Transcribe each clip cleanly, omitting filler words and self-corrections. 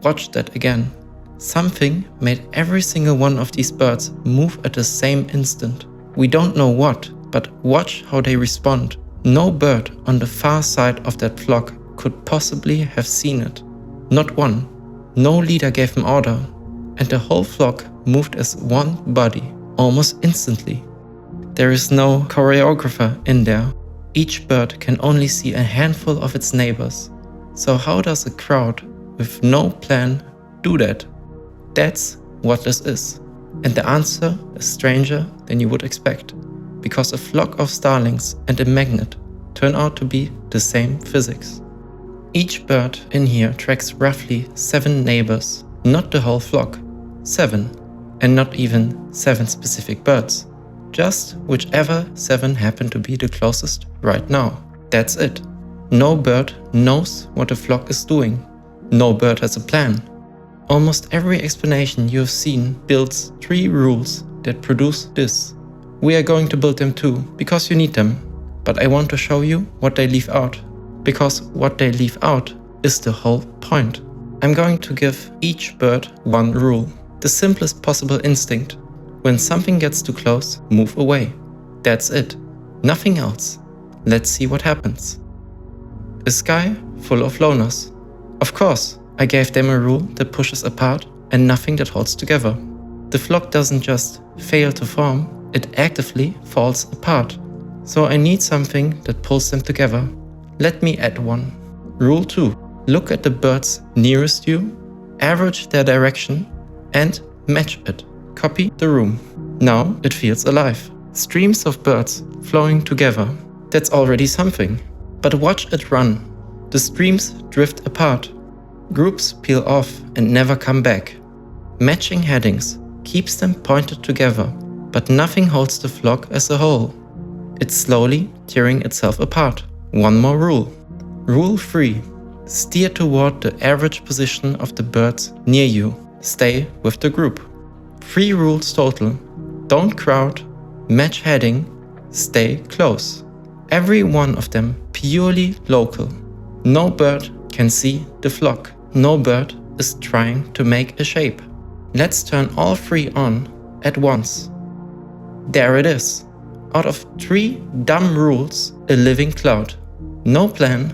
Watch that again. Something made every single one of these birds move at the same instant. We don't know what, but watch how they respond. No bird on the far side of that flock could possibly have seen it. Not one. No leader gave an order, and the whole flock moved as one body, almost instantly. There is no choreographer in there. Each bird can only see a handful of its neighbors. So how does a crowd with no plan do that? That's what this is. And the answer is stranger than you would expect, because a flock of starlings and a magnet turn out to be the same physics. Each bird in here tracks roughly 7 neighbors, not the whole flock. 7, and not even 7 specific birds. Just whichever 7 happen to be the closest right now. That's it. No bird knows what the flock is doing. No bird has a plan. Almost every explanation you have seen builds 3 rules that produce this. We are going to build them too, because you need them. But I want to show you what they leave out. Because what they leave out is the whole point. I'm going to give each bird one rule. The simplest possible instinct. When something gets too close, move away. That's it. Nothing else. Let's see what happens. A sky full of loners. Of course, I gave them a rule that pushes apart and nothing that holds together. The flock doesn't just fail to form, it actively falls apart. So I need something that pulls them together. Let me add one. Rule 2. Look at the birds nearest you, average their direction, and match it. Copy the room. Now it feels alive. Streams of birds flowing together. That's already something. But watch it run. The streams drift apart. Groups peel off and never come back. Matching headings keeps them pointed together, but nothing holds the flock as a whole. It's slowly tearing itself apart. One more rule. Rule 3. Steer toward the average position of the birds near you. Stay with the group. 3 rules total. Don't crowd, match heading, stay close. Every one of them purely local. No bird can see the flock. No bird is trying to make a shape. Let's turn all 3 on at once. There it is. Out of 3 dumb rules, a living cloud. No plan,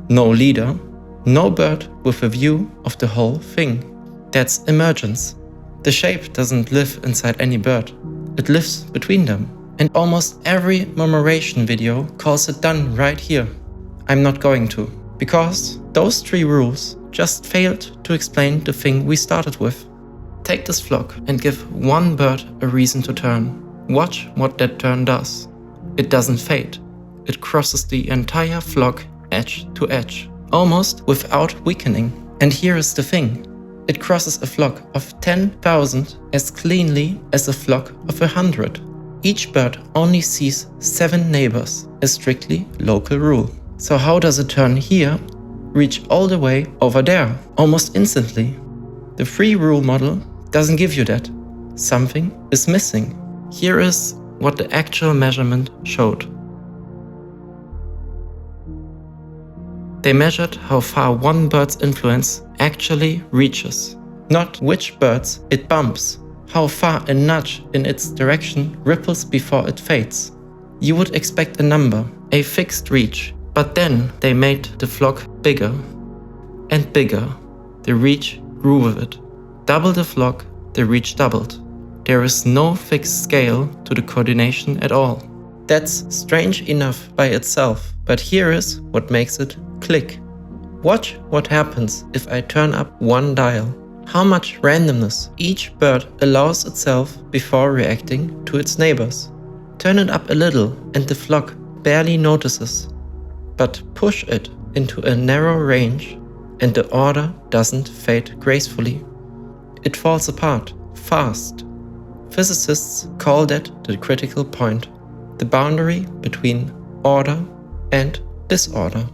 no leader, no bird with a view of the whole thing. That's emergence. The shape doesn't live inside any bird. It lives between them. And almost every murmuration video calls it done right here. I'm not going to. Because those 3 rules just failed to explain the thing we started with. Take this flock and give one bird a reason to turn. Watch what that turn does. It doesn't fade. It crosses the entire flock edge to edge, almost without weakening. And here is the thing. It crosses a flock of 10,000 as cleanly as a flock of 100. Each bird only sees 7 neighbors, a strictly local rule. So how does a turn here reach all the way over there, almost instantly? The 3 rule model doesn't give you that. Something is missing. Here is what the actual measurement showed. They measured how far one bird's influence actually reaches, not which birds it bumps, how far a nudge in its direction ripples before it fades. You would expect a number, a fixed reach, but then they made the flock bigger and bigger. The reach grew with it. Double the flock, the reach doubled. There is no fixed scale to the coordination at all. That's strange enough by itself, but here is what makes it click. Watch what happens if I turn up one dial. How much randomness each bird allows itself before reacting to its neighbors. Turn it up a little and the flock barely notices. But push it into a narrow range and the order doesn't fade gracefully. It falls apart, fast. Physicists call that the critical point, the boundary between order and disorder.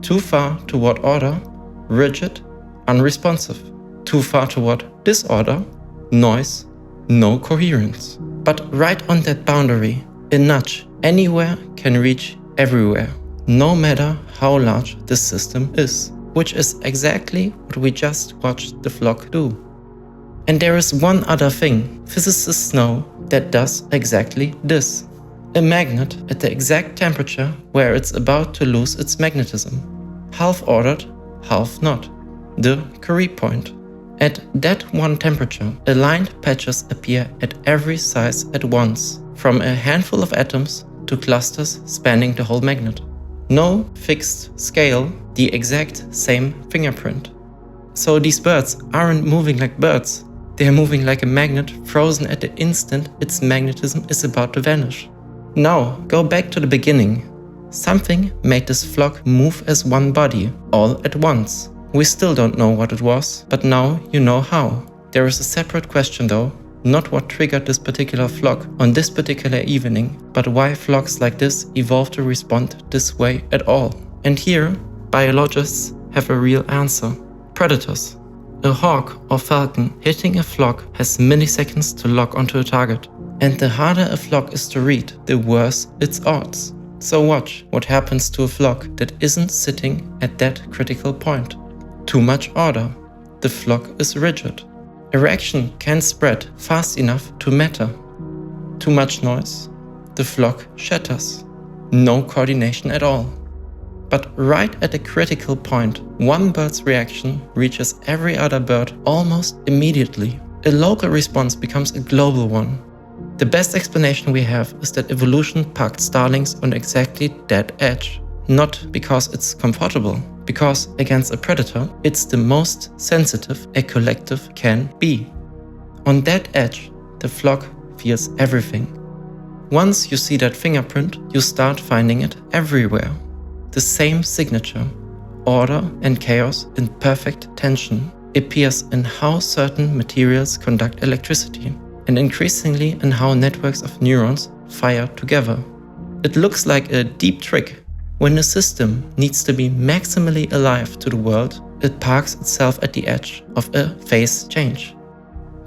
Too far toward order, rigid, unresponsive. Too far toward disorder, noise, no coherence. But right on that boundary, a nudge anywhere can reach everywhere, no matter how large the system is. which is exactly what we just watched the flock do. And there is one other thing physicists know that does exactly this. A magnet at the exact temperature where it's about to lose its magnetism. Half ordered, half not. The Curie point. At that one temperature, aligned patches appear at every size at once, from a handful of atoms to clusters spanning the whole magnet. No fixed scale, the exact same fingerprint. So these birds aren't moving like birds. They are moving like a magnet frozen at the instant its magnetism is about to vanish. Now, go back to the beginning. Something made this flock move as one body, all at once. We still don't know what it was, but now you know how. There is a separate question though, not what triggered this particular flock on this particular evening, but why flocks like this evolve to respond this way at all. And here, biologists have a real answer. Predators. A hawk or falcon hitting a flock has milliseconds to lock onto a target. And the harder a flock is to read, the worse its odds. So watch what happens to a flock that isn't sitting at that critical point. Too much order. The flock is rigid. A reaction can't spread fast enough to matter. Too much noise. The flock shatters. No coordination at all. But right at the critical point, one bird's reaction reaches every other bird almost immediately. A local response becomes a global one. The best explanation we have is that evolution parked starlings on exactly that edge. Not because it's comfortable, because against a predator, it's the most sensitive a collective can be. On that edge, the flock feels everything. Once you see that fingerprint, you start finding it everywhere. The same signature, order and chaos in perfect tension, appears in how certain materials conduct electricity, and increasingly in how networks of neurons fire together. It looks like a deep trick. When a system needs to be maximally alive to the world, it parks itself at the edge of a phase change.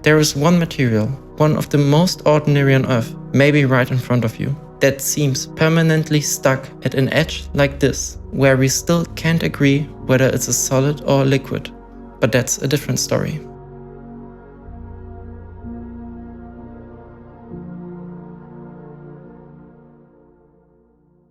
There is one material, one of the most ordinary on Earth, maybe right in front of you, that seems permanently stuck at an edge like this, where we still can't agree whether it's a solid or a liquid. But that's a different story.